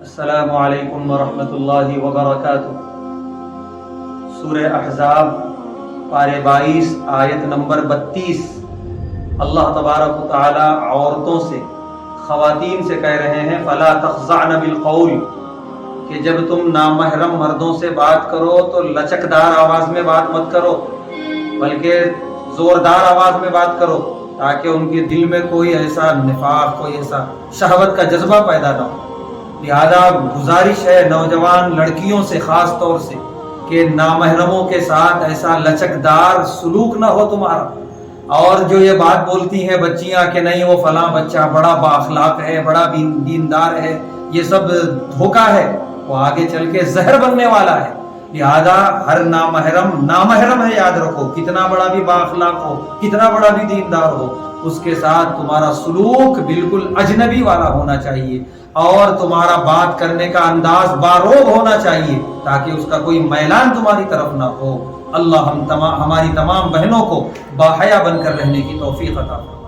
السلام علیکم ورحمۃ اللہ وبرکاتہ۔ سورہ احزاب پارے 22 آیت نمبر 32۔ اللہ تبارک و تعالی عورتوں سے، خواتین سے کہہ رہے ہیں فلا تخضعن بالقول، کہ جب تم نامحرم مردوں سے بات کرو تو لچکدار آواز میں بات مت کرو، بلکہ زوردار آواز میں بات کرو، تاکہ ان کے دل میں کوئی ایسا نفاق، کوئی ایسا شہوت کا جذبہ پیدا نہ ہو۔ لہذا گزارش ہے نوجوان لڑکیوں سے خاص طور سے کہ نامحرموں کے ساتھ ایسا لچکدار سلوک نہ ہو تمہارا۔ اور جو یہ بات بولتی ہیں بچیاں کہ نہیں وہ فلاں بچہ بڑا با اخلاق ہے، بڑا دیندار ہے، یہ سب دھوکہ ہے، وہ آگے چل کے زہر بننے والا ہے۔ لہذا ہر نامحرم ہے، یاد رکھو، کتنا بڑا بھی با اخلاق ہو، کتنا بڑا بھی دیندار ہو، اس کے ساتھ تمہارا سلوک بالکل اجنبی والا ہونا چاہیے، اور تمہارا بات کرنے کا انداز باروب ہونا چاہیے، تاکہ اس کا کوئی میلان تمہاری طرف نہ ہو۔ اللہ ہماری تمام بہنوں کو باحیا بن کر رہنے کی توفیق عطا فرمائے۔